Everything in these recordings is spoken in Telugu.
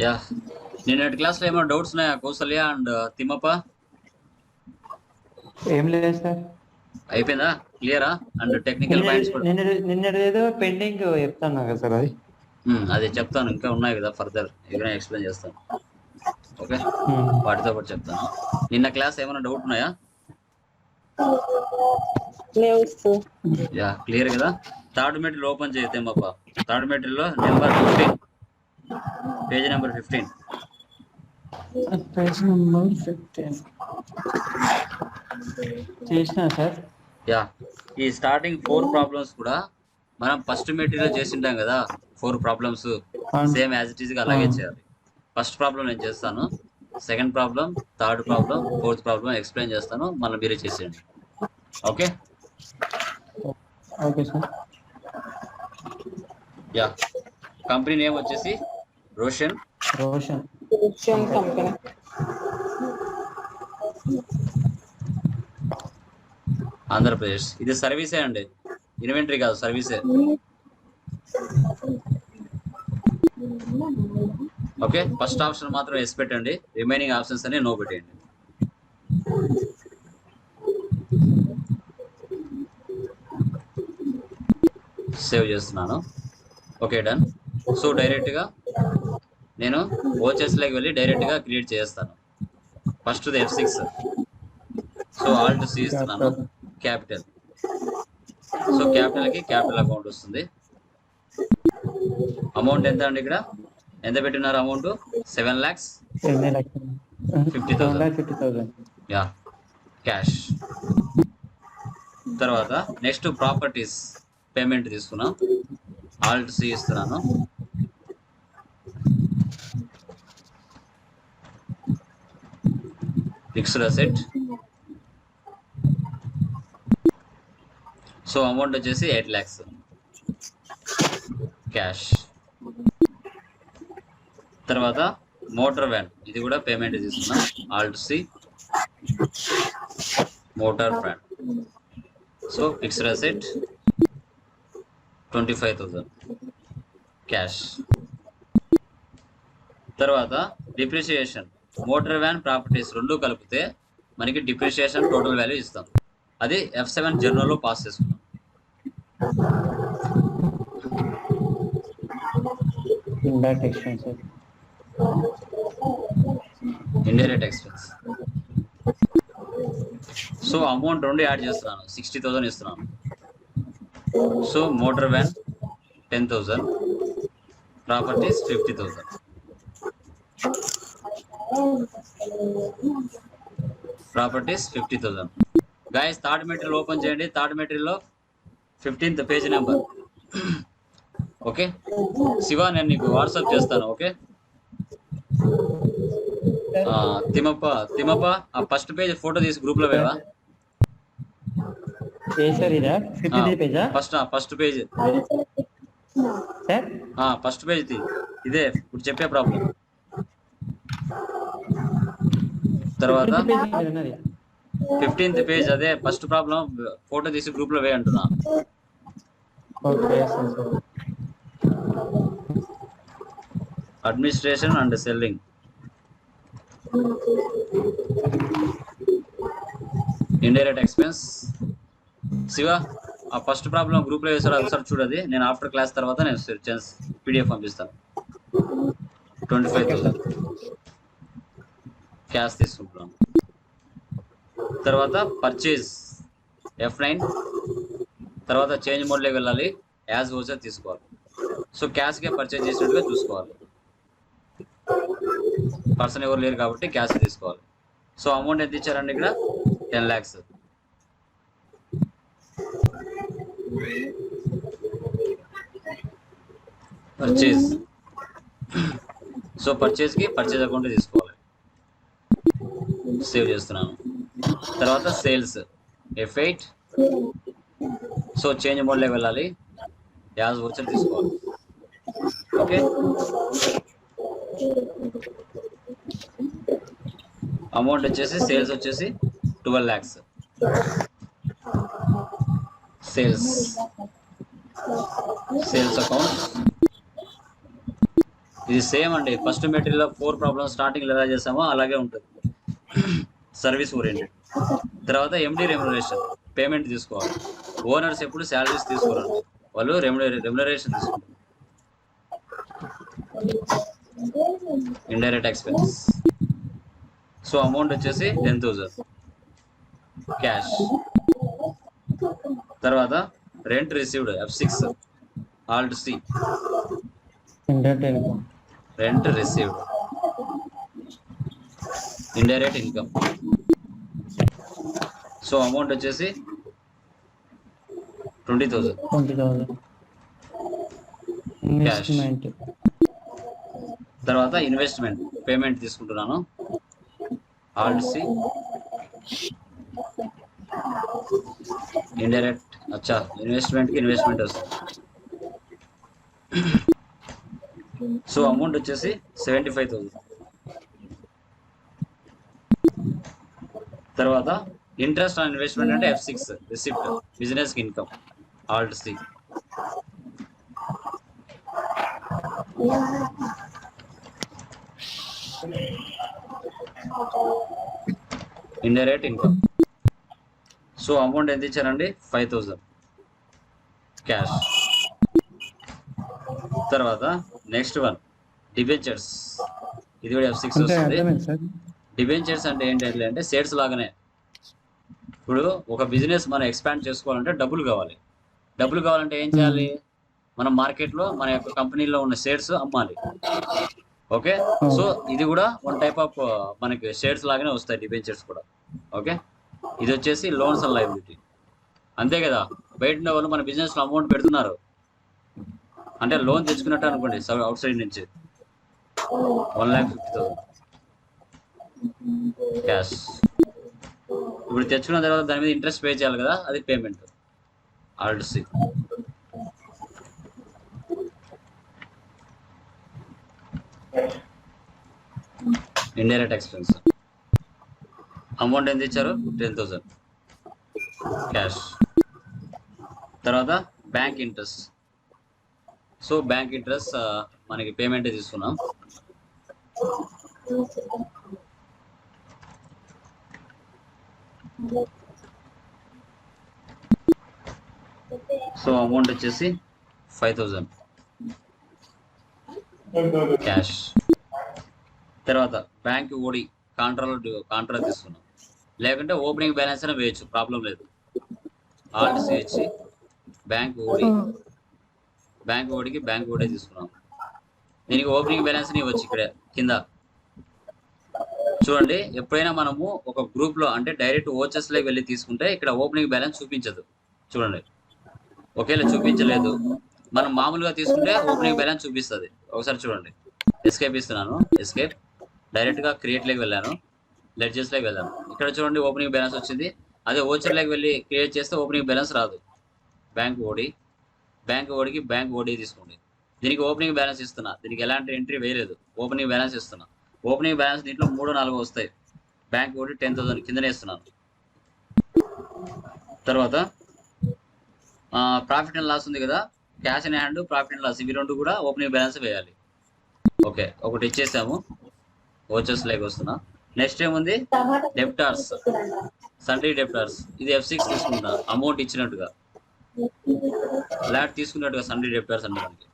యా నిన్నటి క్లాస్లో ఏమైనా డౌట్స్ ఉన్నాయా కౌసల్య అండ్ తిమ్మప్ప? ఏం లేదు సార్. అయిపోయిందా? క్లియరా? అండ్ టెక్నికల్ పాయింట్స్ కూడా నిన్నటిదేదో పెండింగ్ చెప్తాను కదా సార్ అది. అదే చెప్తాను, ఇంకా ఉన్నాయి కదా ఫర్దర్ ఏమైనా ఎక్స్ప్లెయిన్ చేస్తాను. ఓకే, వాటితో పాటు చెప్తాను. నిన్న క్లాస్ ఏమైనా డౌట్ ఉన్నాయా? యా క్లియర్ కదా. థర్డ్ మెటీరియల్ ఓపెన్ చేయి తిమ్మప్ప. థర్డ్ మెటీరియల్లో number 15, page number 15. Page number 15 చేసిన సార్. యా ఈ స్టార్టింగ్ 4 ప్రాబ్లమ్స్ కూడా మనం ఫస్ట్ మెటీరియల్ చేసింటాం కదా. 4 problems same as it is గా అలాగే చేయాలి. ఫస్ట్ ప్రాబ్లం నేను చేస్తాను, second problem, third problem, fourth problem explain చేస్తాను, మళ్ళీ మీరే చేసేయండి. Okay okay sir. Yeah company name వచ్చేసి రోషన్ కంపెనీ. ఆంధ్రప్రదేశ్. ఇది సర్వీసే అండి, ఇన్వెంటరీ కాదు, సర్వీసే. ఓకే, ఫస్ట్ ఆప్షన్ మాత్రం ఎస్ పెట్టండి, రిమైనింగ్ ఆప్షన్స్ అన్ని నో పెట్టండి. సేవ్ చేస్తున్నాను. Okay done. సో డైరెక్ట్గా నేను ఓచెస్లోకి వెళ్ళి డైరెక్ట్గా క్రియేట్ చేస్తాను. First F6. So Alt C ఇస్తున్నాను, క్యాపిటల్. సో క్యాపిటల్కి క్యాపిటల్ అకౌంట్ వస్తుంది. అమౌంట్ ఎంత అండి? ఇక్కడ ఎంత పెట్టినారు అమౌంట్? 7,50,000. Yeah cash. తర్వాత నెక్స్ట్ ప్రాపర్టీస్ పేమెంట్ తీసుకున్నాం, ఆల్ట్ C ఇస్తున్నాను. Fixed asset. సో అమౌంట్ వచ్చేసి 8 lakhs క్యాష్. తర్వాత మోటార్ వ్యాన్, ఇది కూడా పేమెంట్ తీసుకున్నాం, alt C, motor van. So fixed asset 25,000 cash. తర్వాత డిప్రిషియేషన్, మోటార్ వ్యాన్ ప్రాపర్టీస్ రెండు కలిపితే మనకి డిప్రిషియేషన్ టోటల్ వాల్యూ ఇస్తాం. అది F7 జర్నల్లో పాస్ చేసుకున్నాం. Indirect expense. సో అమౌంట్ రెండు యాడ్ చేస్తున్నాను, 60,000 ఇస్తున్నాను. So motor van 10,000, properties 50,000. Properties 50,000. Guys third material open చేయండి. థర్డ్ మెటీరియల్లో 15th page number. Okay Shiva, నేను నీకు వాట్సాప్ చేస్తాను. ఓకే తిమ్మప్ప ఆ ఫస్ట్ పేజ్ ఫోటో తీసి గ్రూప్ లో వేవా? ఫస్ట్ పేజ్ ఫస్ట్ పేజ్ ఇదే ఇప్పుడు చెప్పే ప్రాబ్లం. తర్వాత 15th పేజ్ అదే ఫస్ట్ ప్రాబ్లం ఫోటో తీసి గ్రూప్ లో వే అంటున్నా. Administration and selling, indirect expense. Shiva ఆ ఫస్ట్ ప్రాబ్లం గ్రూప్ లో వేసాడు, ఒకసారి చూడది. నేను ఆఫ్టర్ క్లాస్ తర్వాత నేను PDF పంపిస్తాను. 25,000 క్యాష్ తీసుకుంటున్నాను. తర్వాత పర్చేజ్ F9. తర్వాత చేంజ్ మోడ్లోకి వెళ్ళాలి, యాజ్ ఓచర్ తీసుకోవాలి. సో క్యాష్కే పర్చేజ్ చేసినట్టుగా చూసుకోవాలి. పర్సన్ ఎవరు లేరు కాబట్టి క్యాష్ తీసుకోవాలి. సో అమౌంట్ ఎంత ఇచ్చారండి ఇక్కడ? 10 lakhs. పర్చేజ్. సో పర్చేజ్కి పర్చేజ్ అకౌంట్ తీసుకోవాలి. సేవ్ చేస్తున్నాను. తర్వాత సేల్స్ F8. సో చేంజ్ మోడ్లోకి వెళ్ళాలి, యాజ్ ఓచర్ తీసుకోవాలి. ఓకే అమౌంట్ వచ్చేసి సేల్స్ వచ్చేసి 12 lakhs. సేల్స్ అకౌంట్ ఇది సేమ్ అండి. ఫస్ట్ మెటీరియల్ 4 ప్రాబ్లమ్స్ స్టార్టింగ్ ఎలా చేసామో అలాగే ఉంటుంది. Service oriented. తర్వాత ఎండి రెమ్యునరేషన్, పేమెంట్ తీసుకోవాలి. ఓనర్స్ ఎప్పుడు శాలరీస్ తీసుకోరండి, వాళ్ళు రెమ్యునరేషన్ తీసుకుంటారు. Indirect expense. సో అమౌంట్ వచ్చేసి 10,000 క్యాష్. తర్వాత rent received F6 Alt C, rent received, indirect income. So amount వచ్చేసి 20,000 క్యాష్. తర్వాత ఇన్వెస్ట్మెంట్, పేమెంట్ తీసుకుంటున్నాను. Alt C, indirect. అచ్చా, ఇన్వెస్ట్మెంట్ కి ఇన్వెస్ట్మెంట్ వస్తుంది. సో అమౌంట్ వచ్చేసి 75,000. తర్వాత ఇంట్రెస్ట్ ఆన్ ఇన్వెస్ట్మెంట్ అంటే F6 receipt, business income. Alt C, indirect income. So amount ఎంత ఇచ్చారండి? 5,000 క్యాష్. తర్వాత నెక్స్ట్ వన్ డిబెంచర్స్. ఇది కూడా F6 వస్తుంది. డిబెంచర్స్ అంటే ఏంటంటే అంటే షేర్స్ లాగానే. ఇప్పుడు ఒక బిజినెస్ మనం ఎక్స్పాండ్ చేసుకోవాలంటే డబ్బులు కావాలి. డబ్బులు కావాలంటే ఏం చేయాలి? మనం మార్కెట్లో మన యొక్క కంపెనీలో ఉన్న షేర్స్ అమ్మాలి. ఓకే, సో ఇది కూడా వన్ టైప్ ఆఫ్ మనకి షేర్స్ లాగానే వస్తాయి డిబెంచర్స్ కూడా. ఓకే, ఇది వచ్చేసి లోన్స్ అండ్ లయబిలిటీ. అంతే కదా, బయట ఉన్న వాళ్ళు మన బిజినెస్ లో అమౌంట్ పెడుతున్నారు అంటే లోన్ తెచ్చుకున్నట్టు అనుకోండి అవుట్ సైడ్ నుంచి. 1,50,000 క్యాష్. ఇప్పుడు తెచ్చుకున్న తర్వాత దాని మీద ఇంట్రెస్ట్ పే చేయాలి కదా, అది payment. Alt C. Indirect expense. Amount ఎంత ఇచ్చారు? 10,000 క్యాష్. తర్వాత bank interest. So bank interest మనకి పేమెంట్ తీసుకున్నాం. సో అమౌంట్ వచ్చేసి 5,000 క్యాష్. తర్వాత బ్యాంక్ ఓడి కాంట్రా తీసుకున్నాం, లేకుంటే ఓపెనింగ్ బ్యాలెన్స్ అయినా వేయచ్చు, ప్రాబ్లం లేదు. Alt C ఇచ్చి బ్యాంక్ ఓడికి బ్యాంక్ ఓడే తీసుకున్నాం. దీనికి ఓపెనింగ్ బ్యాలెన్స్ ఇవ్వచ్చు ఇక్కడ కింద చూడండి. ఎప్పుడైనా మనము ఒక గ్రూప్ లో అంటే డైరెక్ట్ ఓచెస్ లోకి వెళ్ళి తీసుకుంటే ఇక్కడ ఓపెనింగ్ బ్యాలెన్స్ చూపించదు. చూడండి, ఒకేలా చూపించలేదు. మనం మామూలుగా తీసుకుంటే ఓపెనింగ్ బ్యాలెన్స్ చూపిస్తుంది. ఒకసారి చూడండి, ఎస్కేప్ ఇస్తున్నాను, ఎస్కేప్, డైరెక్ట్ గా క్రియేట్ లోకి వెళ్ళాను, లెడ్జెస్ లోకి వెళ్ళాను. ఇక్కడ చూడండి ఓపెనింగ్ బ్యాలెన్స్ వచ్చింది. అదే ఓచర్ లోకి వెళ్ళి క్రియేట్ చేస్తే ఓపెనింగ్ బ్యాలెన్స్ రాదు. బ్యాంక్ ఓడికి బ్యాంక్ ఓడి తీసుకోండి. దీనికి ఓపెనింగ్ బ్యాలెన్స్ ఇస్తున్నా, దీనికి ఎలాంటి ఎంట్రీ వేయలేదు, ఓపెనింగ్ బ్యాలెన్స్ ఇస్తున్నా. ఓపెనింగ్ బ్యాలెన్స్ దీంట్లో 3-4 వస్తాయి. బ్యాంక్ ఓడి 10,000 కిందనే ఇస్తున్నాను. తర్వాత ప్రాఫిట్ అండ్ లాస్ ఉంది కదా, cash in hand, profit and loss, ఇవి రెండు కూడా ఓపెనింగ్ బ్యాలెన్స్ వేయాలి. ఓకే, ఒకటి ఇచ్చేసాము, ఓచర్స్ లేక వస్తున్నా. నెక్స్ట్ ఏముంది? Debtors, sundry debtors. ఇది F6 తీసుకుంటా, అమౌంట్ ఇచ్చినట్టుగా, ఫ్లాట్ తీసుకున్నట్టుగా సండ్రీ డెప్టార్స్ అంటే మనకి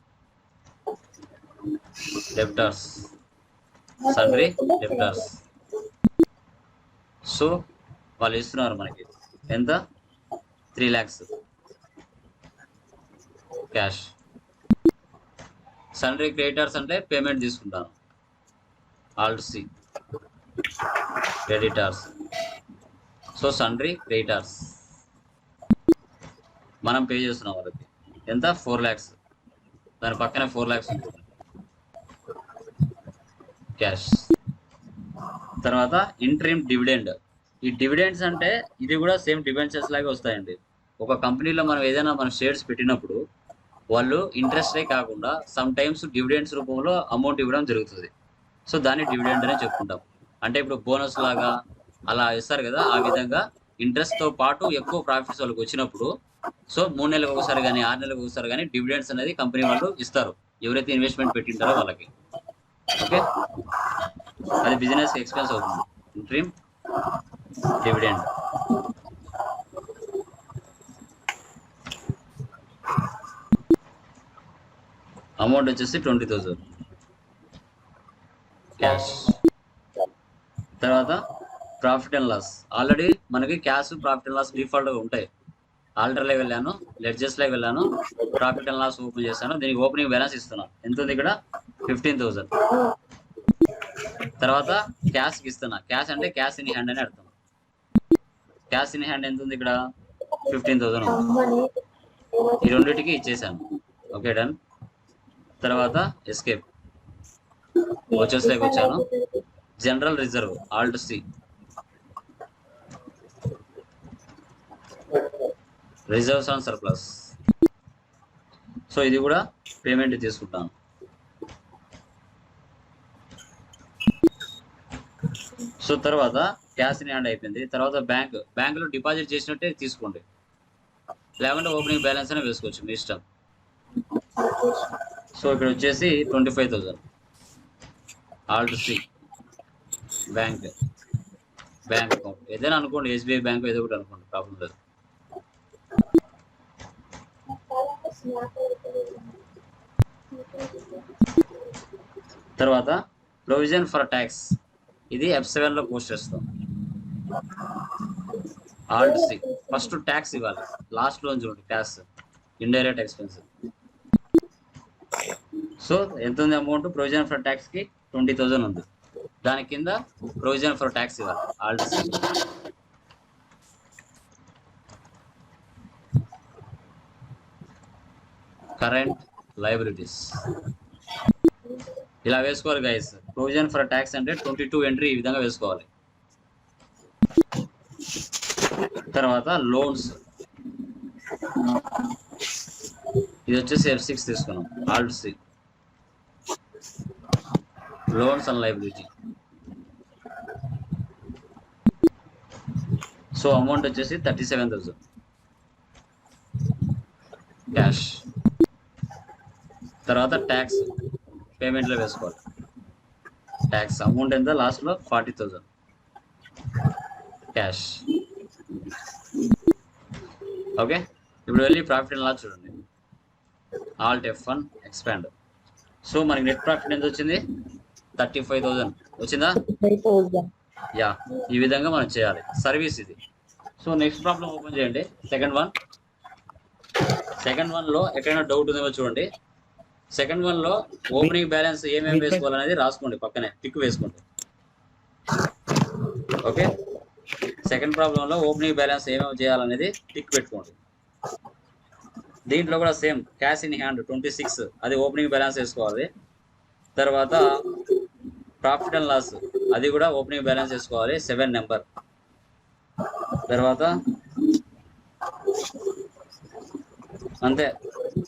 డెప్టార్స్, సండ్రీ డెప్టార్స్. సో వాళ్ళు ఇస్తున్నారు మనకి ఎంత? 3 lakhs క్యాష్. సండ్రీ క్రెడిటర్స్ అంటే పేమెంట్ తీసుకుంటాను. Alt C, creditors. So sundry creditors మనం పే చేస్తున్నాం వాళ్ళకి ఎంత? 4 lakhs. దాని పక్కనే 4 lakhs ఉంటుంది క్యాష్. తర్వాత ఇంట్రీమ్ డివిడెండ్. ఈ డివిడెండ్స్ అంటే ఇది కూడా సేమ్ డిబెంచర్స్ లాగే వస్తాయండి. ఒక కంపెనీలో మనం ఏదైనా మనం షేర్స్ పెట్టినప్పుడు వాళ్ళు ఇంట్రెస్టే కాకుండా సమ్ టైమ్స్ డివిడెండ్స్ రూపంలో అమౌంట్ ఇవ్వడం జరుగుతుంది. సో దాన్ని డివిడెండ్ అనే చెప్పుకుంటాం. అంటే ఇప్పుడు బోనస్ లాగా అలా ఇస్తారు కదా, ఆ విధంగా ఇంట్రెస్ట్ తో పాటు ఎక్కువ ప్రాఫిట్స్ వాళ్ళకి వచ్చినప్పుడు, సో 3 నెలలకు ఒకసారి కానీ 6 నెలలకు ఒకసారి కానీ డివిడెండ్స్ అనేది కంపెనీ వాళ్ళు ఇస్తారు ఎవరైతే ఇన్వెస్ట్మెంట్ పెట్టింటారో వాళ్ళకి. ఓకే, అది బిజినెస్ ఎక్స్పెన్స్ అవుతుంది. Interim dividend. అమౌంట్ వచ్చేసి 20,000 క్యాష్. తర్వాత ప్రాఫిట్ అండ్ లాస్. ఆల్రెడీ మనకి క్యాష్ ప్రాఫిట్ అండ్ లాస్ డిఫాల్ట్గా ఉంటాయి. ఆల్టర్లోకి వెళ్ళాను, లెడ్జెస్లోకి వెళ్ళాను, ప్రాఫిట్ అండ్ లాస్ ఓపెన్ చేశాను. దీనికి ఓపెనింగ్ బ్యాలెన్స్ ఇస్తున్నాను. ఎంత ఉంది ఇక్కడ? 15,000. తర్వాత క్యాష్కి ఇస్తున్నా. క్యాష్ అంటే క్యాష్ ఇన్ హ్యాండ్ అని అర్థం. క్యాష్ ఇన్ హ్యాండ్ ఎంత ఉంది ఇక్కడ? 15,000 ఉంది. ఈ రెండింటికి ఇచ్చేసాను. Okay, done. తర్వాత ఎస్కేప్ వచ్చేసరికి వచ్చాను. General reserve alt C, reserves on surplus. So ఇది కూడా పేమెంట్ తీసుకుంటాను. సో తర్వాత క్యాష్ ఇన్ హ్యాండ్ అయిపోయింది. తర్వాత బ్యాంకులో డిపాజిట్ చేసినట్టే తీసుకోండి, లేకుంటే ఓపెనింగ్ బ్యాలెన్స్ అయినా వేసుకోవచ్చు, మీ ఇష్టం. సో ఇక్కడ వచ్చేసి 25,000 ఆల్ట్ సి, బ్యాంక్ అకౌంట్ ఏదైనా అనుకోండి, ఎస్బీఐ బ్యాంక్ ఏదో ఒకటి అనుకోండి, ప్రాబ్లం లేదు. తర్వాత ప్రొవిజన్ ఫర్ ట్యాక్స్, ఇది F7 లో పోస్ట్ చేస్తాం. ఆల్ట్ సి, ఫస్ట్ ట్యాక్స్ ఇవ్వాలి, లాస్ట్ లో చూడండి ట్యాక్స్, ఇండైరెక్ట్ ఎక్స్పెన్స్. సో ఎంత ఉంది అమౌంట్? ప్రొవిజన్ ఫర్ ట్యాక్స్ కి 20,000 ఉంది. దాని కింద ప్రొవిజన్ ఫర్ ట్యాక్స్ ఇవ్వాలి, ఆల్ట్ సి. కరెంట్ లయబిలిటీస్ ఇలా వేసుకోవాలి గైస్. ప్రొవిజన్ ఫర్ ట్యాక్స్ అంటే 22 ఎంట్రీ ఈ విధంగా వేసుకోవాలి. తర్వాత లోన్స్, ఇది వచ్చేసి F6 తీసుకున్నాం, alt C, loans and liability. So amount వచ్చేసి 37,000 క్యాష్. తర్వాత ట్యాక్స్ పేమెంట్లో వేసుకోవాలి. ట్యాక్స్ అమౌంట్ ఎంత? లాస్ట్లో 40,000 క్యాష్. ఓకే, ఇప్పుడు వెళ్ళి ప్రాఫిట్ అండ్ లాస్ చూడండి. Alt F1 expand. సో మనకి నెట్ ప్రాఫిట్ ఎంత వచ్చింది? 35,000 వచ్చిందా? యా, ఈ విధంగా మనం చేయాలి. సర్వీస్ ఇది. సో నెక్స్ట్ ప్రాబ్లం ఓపెన్ చేయండి. సెకండ్ వన్ లో ఎక్కడైనా డౌట్ ఉందేమో చూడండి. సెకండ్ వన్ లో ఓపెనింగ్ బ్యాలెన్స్ ఏమేమి వేసుకోవాలనేది రాసుకోండి, పక్కనే టిక్ వేసుకోండి. ఓకే, సెకండ్ ప్రాబ్లం లో ఓపెనింగ్ బ్యాలెన్స్ ఏమేమి చేయాలనేది టిక్ పెట్టుకోండి. దీంట్లో కూడా సేమ్, క్యాష్ ఇన్ హ్యాండ్ 26, అది ఓపెనింగ్ బ్యాలెన్స్ వేసుకోవాలి. తర్వాత ప్రాఫిట్ అండ్ లాస్, అది కూడా ఓపెనింగ్ బ్యాలెన్స్ వేసుకోవాలి, 7 నెంబర్. తర్వాత అంతే,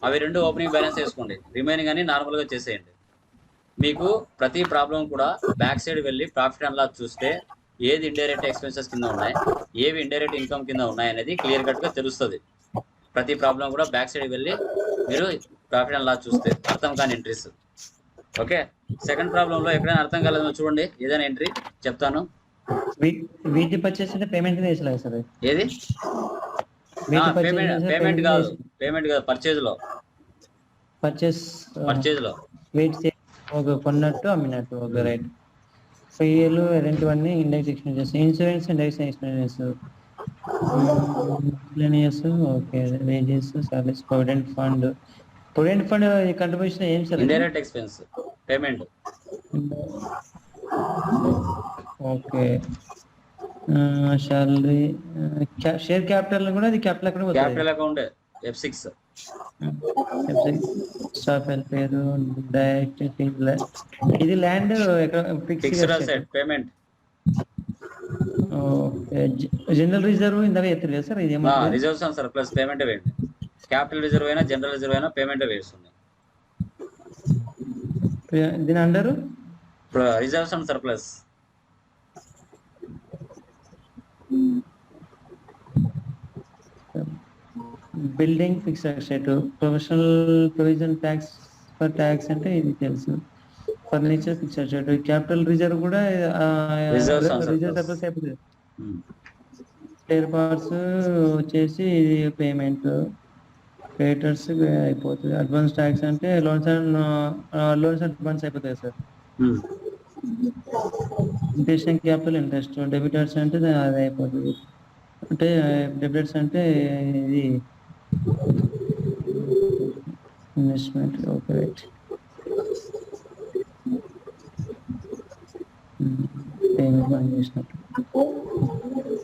అవి రెండు ఓపెనింగ్ బ్యాలెన్స్ వేసుకోండి. రిమైనింగ్ అని నార్మల్గా చేసేయండి. మీకు ప్రతి ప్రాబ్లం కూడా బ్యాక్ సైడ్ వెళ్ళి ప్రాఫిట్ అండ్ లాస్ చూస్తే ఏది ఇండైరెక్ట్ ఎక్స్పెన్సెస్ కింద ఉన్నాయి, ఏవి ఇండైరెక్ట్ ఇన్కమ్ కింద ఉన్నాయి అనేది క్లియర్ కట్గా తెలుస్తుంది. ప్రతి ప్రాబ్లం కూడా బ్యాక్ సైడ్ వెళ్ళి మీరు ప్రాఫిట్ అండ్ లాస్ చూస్తే అర్థం కాని ఎంట్రీస్. ఓకే, సెకండ్ ప్రాబ్లంలో ఎక్కడైనా అర్థం కాలేదో చూడండి, ఏదైనా ఎంట్రీ చెప్తాను. వీటి పర్చేస్ అంటే పేమెంట్ వేసలేదు సార్. ఏది? పేమెంట్ కాదు, పర్చేజ్ లో వెయిట్ ఒక కొన్నట్టు అమ్మినట్టు. ఒక రైట్. ఫెయిల్ ఇలాంటివన్నీ ఇండెక్స్ ఎక్స్ప్లెయిన్ చేస్తాం. ఇన్సూరెన్స్ ఇండెక్స్ ఎక్స్ప్లెయిన్ చేస్తాం. Okay, wages, service, provident fund contribution ఏం sir? Indirect expense payment. Okay, salary, share capital కూడా అది capital account F6. Staff welfare, direct ఇది land fixed asset payment. Okay, general reserve ఇందాక ఎత్తలేదు సార్. ఇది రిజర్వ్స్ ఆన్ సర్ప్లస్ పేమెంట్ వేయండి. క్యాపిటల్ రిజర్వ్ అయినా జనరల్ రిజర్వ్ అయినా పేమెంట్ వేస్తుంది. దీని under reserves on surplus. Building fixed asset, professional provision tax for tax అంటే ఇది తెలుసు. ఫర్నిచర్ ఫిక్స్డ్ క్యాపిటల్ రిజర్వ్ కూడా reserves on reserve surplus. Surplus అయిపోతుంది. స్పేర్ పార్ట్స్ వచ్చేసి ఇది పేమెంట్ క్రెడిటర్స్ అయిపోతుంది. అడ్వాన్స్ ట్యాక్స్ అంటే లోన్స్ అడ్వాన్స్ అయిపోతాయి sir. Interest and capital interest, debtors అంటే అది అయిపోతుంది. అంటే డెబిటర్స్ అంటే ఇది ఇన్వెస్ట్మెంట్. Okay right. పేమెంట్ మనం చేసినట్టు.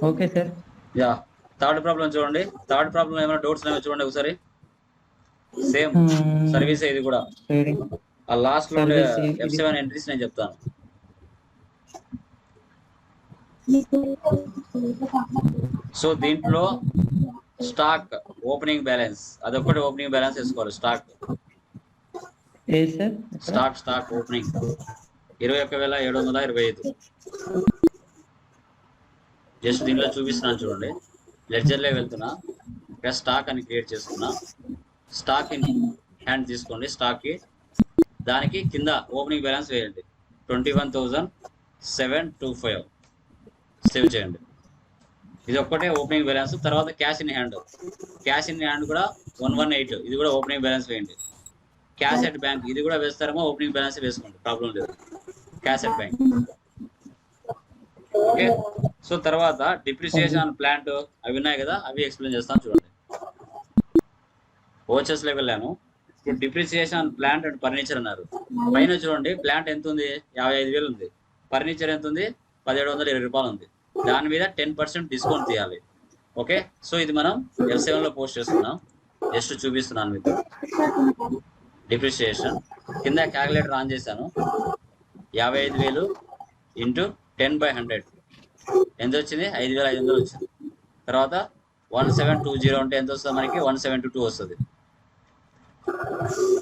Okay sir. Yeah, third problem చూడండి. థర్డ్ ప్రాబ్లం ఏమైనా డౌట్స్ ఉన్నాయో చూడండి ఒకసారి. సేమ్ సర్వీస్ ఇది కూడా. ఆ లాస్ట్ లో ఉండే F7 ఎంట్రీస్ నేను చెప్తాను. సో దీంట్లో స్టాక్ ఓపెనింగ్ బ్యాలెన్స్ అదొక్కటి ఓపెనింగ్ బ్యాలెన్స్ వేసుకోవాలి. Stock opening 21,725. జస్ట్ దీనిలో చూపిస్తున్నాను చూడండి. లెడ్జర్లో వెళ్తున్నా, ఇక్కడ స్టాక్ అని క్రియేట్ చేసుకున్నా. స్టాక్ ఇన్ హ్యాండ్ తీసుకోండి. స్టాక్కి దానికి కింద ఓపెనింగ్ బ్యాలెన్స్ వేయండి. 21,725 సేవ్ చేయండి. ఇది ఒక్కటే ఓపెనింగ్ బ్యాలెన్స్. తర్వాత క్యాష్ ఇన్ హ్యాండ్ కూడా 118, ఇది కూడా ఓపెనింగ్ బ్యాలెన్స్ వేయండి. క్యాష్ అట్ బ్యాంక్ ఇది కూడా వేస్తారేమో, ఓపెనింగ్ బ్యాలెన్స్ వేసుకోండి, ప్రాబ్లం లేదు. Cash at bank. Okay. So తర్వాత డిప్రిసియేషన్ ప్లాంట్ అవి ఉన్నాయి కదా, అవి ఎక్స్ప్లెయిన్ చేస్తాను చూడండి. ఓచెస్లోకి వెళ్ళాను. ఇప్పుడు డిప్రిసియేషన్ ప్లాంట్ అండ్ ఫర్నిచర్ అన్నారు. పైన చూడండి, ప్లాంట్ ఎంత ఉంది? 55,000 ఉంది. ఫర్నిచర్ ఎంత ఉంది? 1,720 రూపాయలు ఉంది. దాని మీద 10% డిస్కౌంట్ తీయాలి. ఓకే. సో ఇది మనం F7లో పోస్ట్ చేస్తున్నాం. జస్ట్ చూపిస్తున్నాను మీకు. డిప్రిసియేషన్ కింద క్యాలిక్యులేటర్ ఆన్ చేశాను. 55,000 ఇంటూ 10/100 ఎంత వచ్చింది? 5,500 వచ్చింది. తర్వాత 1720 అంటే ఎంత వస్తుంది మనకి? 172 వస్తుంది.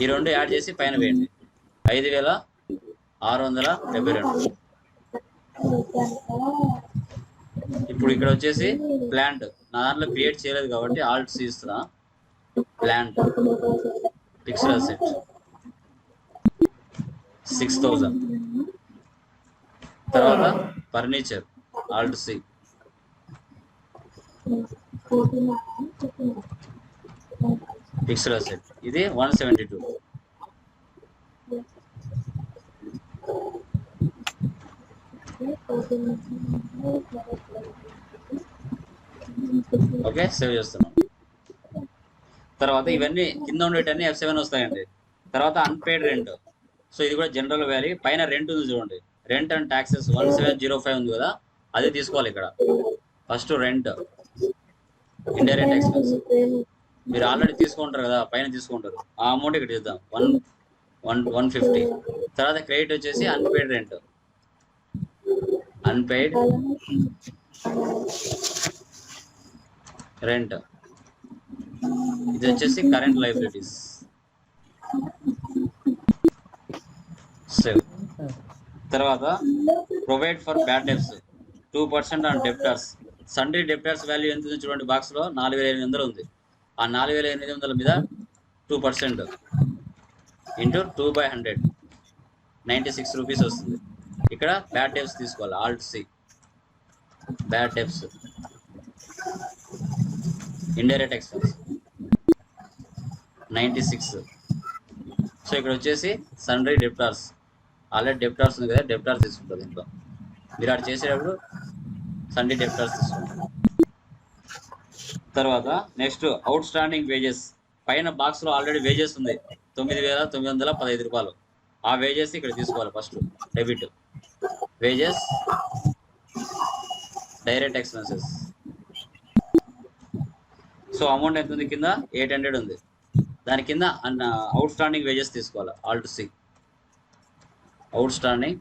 ఈ రెండు యాడ్ చేసి పైన వేయండి. 5,672. ఇప్పుడు ఇక్కడ వచ్చేసి ప్లాంట్ నా దాంట్లో క్రియేట్ చేయలేదు కాబట్టి ఆల్ట్ C ఇస్తున్నా. Plant fixed asset 6,000. తర్వాత furniture Alt C fixed asset ఇది 172. ఓకే. సేవ్ చేస్తున్నాం. తర్వాత ఇవన్నీ కింద ఉండేటన్నీ F7 వస్తాయండి. తర్వాత అన్పేడ్ రెంట్. సో ఇది కూడా జనరల్ వ్యాలీ. పైన రెంట్ ఉంది చూడండి. రెంట్ అండ్ ట్యాక్సెస్ 1705 ఉంది కదా, అది తీసుకోవాలి. ఇక్కడ ఫస్ట్ రెంట్, ఇండైరెక్ట్ ఎక్స్పెన్స్ మీరు ఆల్రెడీ తీసుకుంటారు కదా, పైన తీసుకుంటారు. ఆ అమౌంట్ ఇక్కడ ఇద్దాం 150. తర్వాత క్రెడిట్ వచ్చేసి అన్పేడ్ రెంట్, అన్పేడ్ రెంట్. ఇది వచ్చేసి కరెంట్ లైబిలిటీస్. సేవ్. తర్వాత provide for bad debts 2% on debtors. Sundry debtors value ఎంత ఉంది చూడండి. బాక్స్లో 4,800 ఉంది. ఆ 4,800 మీద 2% ఇంటూ 2/100 96 రూపీస్ వస్తుంది. ఇక్కడ బ్యాడ్ డెబ్ట్స్ తీసుకోవాలి. Alt C bad debts indirect expense 96. So ఇక్కడ వచ్చేసి సండ్రీ డెబ్టార్స్. ఆల్రెడీ డెబ్టార్స్ ఉంది కదా, డెబ్టార్స్ తీసుకుంటుంది. ఇంట్లో మీరు అక్కడ చేసేటప్పుడు సండే డెబ్టార్స్ తీసుకుంటారు. తర్వాత నెక్స్ట్ అవుట్ స్టాండింగ్ వేజెస్. పైన బాక్స్లో ఆల్రెడీ వేజెస్ ఉంది 9,915 రూపాయలు. ఆ వేజెస్ ఇక్కడ తీసుకోవాలి. First debit wages, direct expenses. So amount ఎంత ఉంది? కింద 800 ఉంది. దాని కింద అవుట్ స్టాండింగ్ వేజెస్ తీసుకోవాలి. Alt C out standing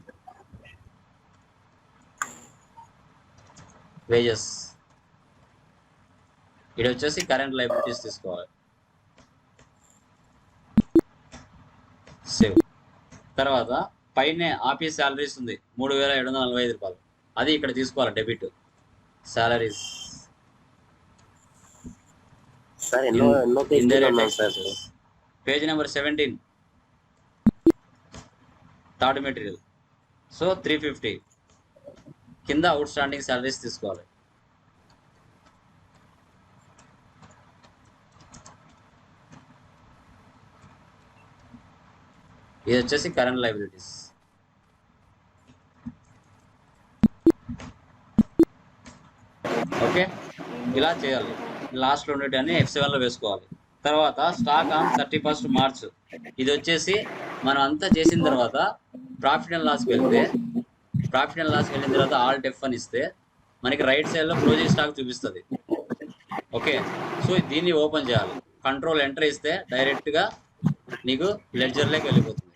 wages. ఇది వచ్చేసి కరెంట్ లైబిలిటీస్ తీసుకోవాలి. సేవ్. తర్వాత పైన ఆఫీస్ శాలరీస్ ఉంది 3,745 రూపాయలు. అది ఇక్కడ తీసుకోవాలి. Debit salaries, indirect expenses. Page number 17. Third material. So 350 కింద అవుట్ స్టాండింగ్ శాలరీస్ తీసుకోవాలి. ఇది వచ్చేసి కరెంట్ లైబిలిటీస్. ఓకే, ఇలా చేయాలి. లాస్ట్లో ఉండేటన్ని F7లో వేసుకోవాలి. తర్వాత స్టాక్ ఆన్ 31st March. ఇది వచ్చేసి మనం అంతా చేసిన తర్వాత ప్రాఫిట్ అండ్ లాస్కి వెళ్తే, ప్రాఫిట్ అండ్ లాస్కి వెళ్ళిన తర్వాత ఆల్ట్ F1 ఇస్తే మనకి రైట్ సైడ్లో క్లోజింగ్ స్టాక్ చూపిస్తుంది. ఓకే, సో దీన్ని ఓపెన్ చేయాలి. కంట్రోల్ ఎంటర్ ఇస్తే డైరెక్ట్గా నీకు లెడ్జర్లోకి వెళ్ళిపోతుంది.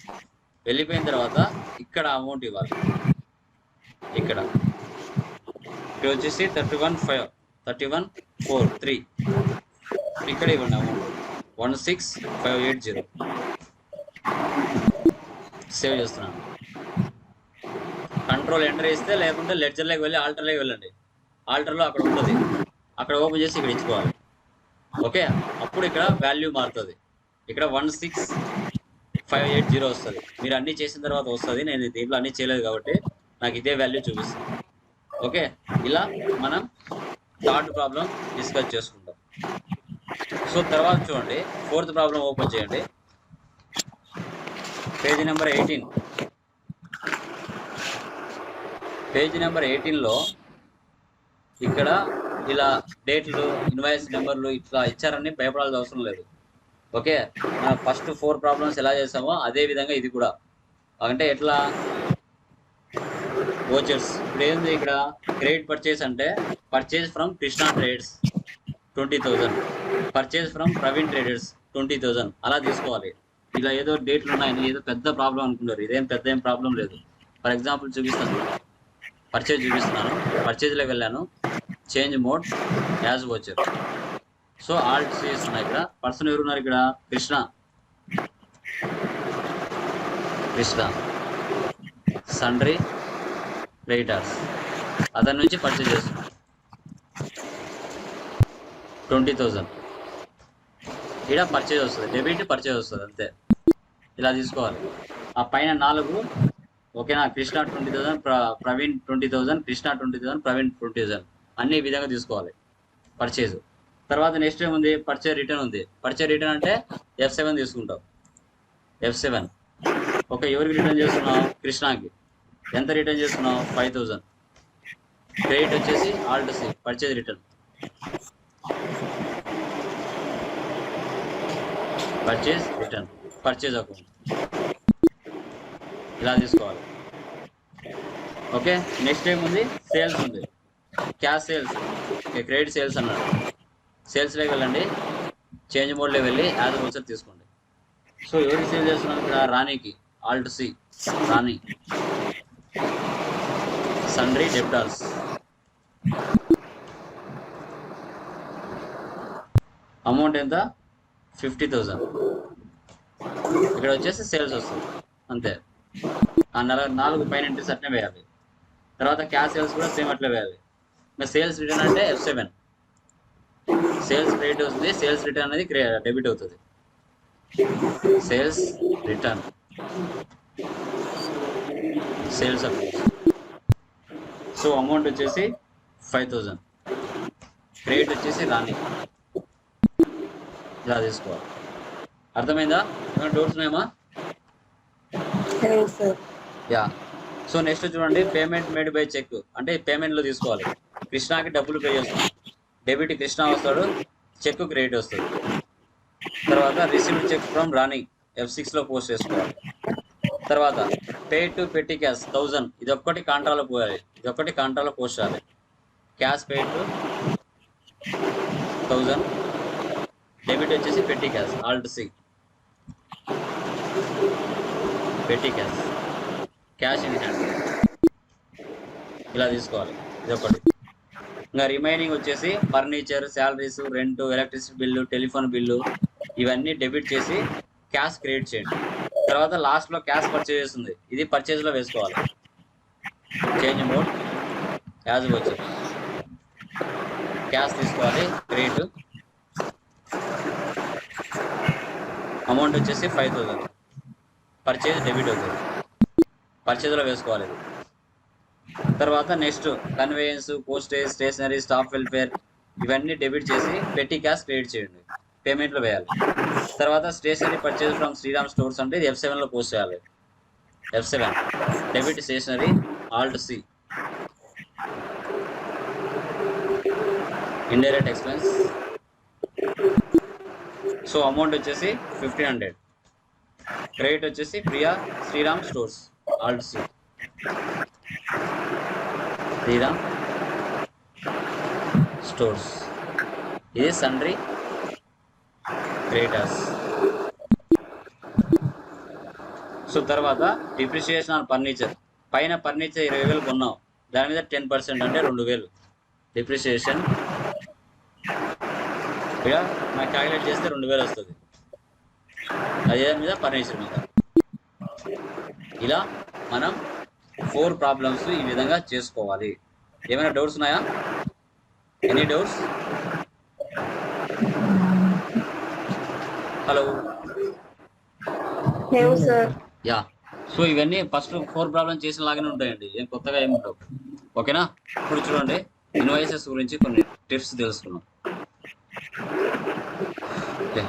వెళ్ళిపోయిన తర్వాత ఇక్కడ అమౌంట్ ఇవ్వాలి. ఇక్కడ వచ్చేసి 31,4,3 ఇక్కడ ఇవ్వండి అమౌంట్ 16,580. సేవ్ చేస్తున్నాను. కంట్రోల్ ఎంటర్ ఇస్తే, లేకుంటే లెడ్జర్లోకి వెళ్ళి ఆల్టర్లోకి వెళ్ళండి. ఆల్టర్లో అక్కడ ఉంటుంది, అక్కడ ఓపెన్ చేసి ఇక్కడ ఇచ్చుకోవాలి. ఓకే, అప్పుడు ఇక్కడ వాల్యూ మారుతుంది. ఇక్కడ 16,580 వస్తుంది. మీరు అన్నీ చేసిన తర్వాత వస్తుంది. నేను దీంట్లో అన్నీ చేయలేదు కాబట్టి నాకు ఇదే వాల్యూ చూపిస్తుంది. ఓకే, ఇలా మనం థర్డ్ ప్రాబ్లం డిస్కస్ చేసుకుంటాం. సో తర్వాత చూడండి, ఫోర్త్ ప్రాబ్లం ఓపెన్ చేయండి. Page number 18. పేజీ నెంబర్ 18లో ఇక్కడ ఇలా డేట్లు, ఇన్వాయిస్ నెంబర్లు ఇట్లా ఇచ్చారని భయపడాల్సిన అవసరం లేదు. ఓకే, మనం ఫస్ట్ 4 ప్రాబ్లమ్స్ ఎలా చేసామో అదే విధంగా ఇది కూడా. అంటే ఎట్లా వోచర్స్. ఇప్పుడు ఏంది ఇక్కడ క్రెడిట్ పర్చేస్ అంటే purchase from Krishna traders 20,000, purchase from Praveen traders 20,000 అలా తీసుకోవాలి. ఇలా ఏదో డేట్లు ఉన్నాయని ఏదో పెద్ద ప్రాబ్లం అనుకుంటారు. ఇదేం పెద్ద ఏం ప్రాబ్లం లేదు. ఫర్ ఎగ్జాంపుల్ చూపిస్తాను, పర్చేజ్ చూపిస్తున్నాను. పర్చేజ్లోకి వెళ్ళాను, change mode as voucher. So Alt చేస్తున్నాయి. ఇక్కడ పర్సన్ ఎవరున్నారు? ఇక్కడ కృష్ణ సండ్రీ క్రెడిటర్స్. అతని నుంచి పర్చేజ్ చేస్తున్నాం 20,000. ఇక్కడ పర్చేజ్ వస్తుంది, డెబిట్ పర్చేజ్ వస్తుంది, అంతే. ఇలా తీసుకోవాలి. ఆ పైన 4 ఓకేనా? కృష్ణ 20,000, ప్రవీణ్ 20,000, కృష్ణ 20,000, ప్రవీణ్ 20,000 అన్ని ఈ విధంగా తీసుకోవాలి పర్చేజ్. తర్వాత నెక్స్ట్ ఏముంది? పర్చేజ్ రిటర్న్ ఉంది. పర్చేజ్ రిటర్న్ అంటే F7 తీసుకుంటాం. F7. ఓకే, ఎవరికి రిటర్న్ చేస్తున్నావు? కృష్ణకి. ఎంత రిటర్న్ చేస్తున్నావు? 5,000. క్రెడిట్ వచ్చేసి alt C, purchase return. Purchase return, purchase account ఇలా తీసుకోవాలి. ఓకే, నెక్స్ట్ ఏముంది? సేల్స్ ఉంది. క్యాష్ సేల్స్, క్రెడిట్ సేల్స్ అన్నాడు. సేల్స్లోకి వెళ్ళండి, చేంజ్ మోడ్లో వెళ్ళి యాజ్ వోచర్ తీసుకోండి. సో ఎవరికి సేల్ చేస్తున్నాం? ఇక్కడ రాణికి, alt C, Rani. Sundry debtors. Amount ఎంత? 50,000. ఇక్కడ వచ్చేసి సేల్స్ వస్తుంది, అంతే. ఆ 4 పైన ఎంట్రీస్ అట్నే వేయాలి. తర్వాత క్యాష్ సేల్స్ కూడా సేమ్ అట్లే వేయాలి. ఇంకా సేల్స్ రిటర్న్ అంటే F7. సేల్స్ క్రెడిట్ వస్తుంది, సేల్స్ రిటర్న్ అనేది డెబిట్ అవుతుంది. Sales return, sales account. So amount వచ్చేసి 5,000. క్రెడిట్ వచ్చేసి రాణి. ఇలా తీసుకోవాలి. అర్థమైందా? ఏమైనా డౌట్స్ ఉన్నాయమ్మా? యా. సో నెక్స్ట్ చూడండి, పేమెంట్ మేడ్ బై చెక్ అంటే పేమెంట్లో తీసుకోవాలి. కృష్ణకి డబ్బులు పే చేస్తాం, డెబిట్ కృష్ణ వస్తాడు, చెక్ క్రెడిట్ వస్తుంది. తర్వాత రిసీవ్డ్ చెక్ ఫ్రమ్ రాణి F6లో పోస్ట్ చేసుకోవాలి. తర్వాత పే టు పెట్టి క్యాష్ 1000. ఇది ఒక్కటి కాంట్రాలో పోయాలి, ఇది ఒక్కటి కాంట్రాలో పోస్ట్ చేయాలి. క్యాష్ పే టు 1000, డెబిట్ వచ్చేసి పెట్టి క్యాష్, ఆల్ట్ సి, పెట్టి క్యాష్, క్యాష్ ఇన్ హ్యాండ్. ఇలా తీసుకోవాలి, ఇదొకటి. ఇంకా రిమైనింగ్ వచ్చేసి furniture, salaries, rent, electricity bill, telephone bill ఇవన్నీ డెబిట్ చేసి క్యాష్ క్రియేట్ చేయండి. తర్వాత లాస్ట్లో క్యాష్ పర్చేజ్ చేస్తుంది, ఇది పర్చేజ్లో వేసుకోవాలి. చేంజ్ మోడ్ యాజ్ వచ్చి క్యాష్ తీసుకోవాలి, క్రెడిట్. అమౌంట్ వచ్చేసి 5,000, పర్చేజ్ డెబిట్ అవుతుంది. పర్చేజ్లో వేసుకోవాలి ఇది. తర్వాత next conveyance, postage, stationery, staff welfare ఇవన్నీ డెబిట్ చేసి పెట్టి క్యాష్ క్రెడిట్ చేయండి, పేమెంట్లో వేయాలి. తర్వాత stationery purchase from Shriram stores అంటే ఇది F7లో పోస్ట్ చేయాలి. F7 debit stationery, alt C. Indirect expense. So amount వచ్చేసి 1500. క్రెడిట్ వచ్చేసి Priya Shriram stores, alt C. Shriram stores. ఇది సండ్రీ క్రెడిటర్స్. సో తర్వాత డిప్రిషియేషన్ ఆన్ ఫర్నిచర్. పైన ఫర్నిచర్ 20,000 కొన్నాం, దాని మీద 10% అంటే 2,000 డిప్రిషియేషన్. ఇక్కడ నాకు క్యాలిక్యులేట్ చేస్తే 2,000 వస్తుంది. అదే మీద ఫర్నిచర్ మీద. ఇలా మనం 4 ప్రాబ్లమ్స్ ఈ విధంగా చేసుకోవాలి. ఏమైనా డౌట్స్ ఉన్నాయా? Any doubts? Hello. Yeah. So ఇవన్నీ ఫస్ట్ 4 ప్రాబ్లమ్ చేసిన లాగానే ఉంటాయండి, ఏం కొత్తగా ఏమి ఉండవు. ఓకేనా? ఇప్పుడు చూడండి, ఇన్వాయిసెస్ గురించి కొన్ని టిప్స్ తెలుసుకున్నాం. ఓకే.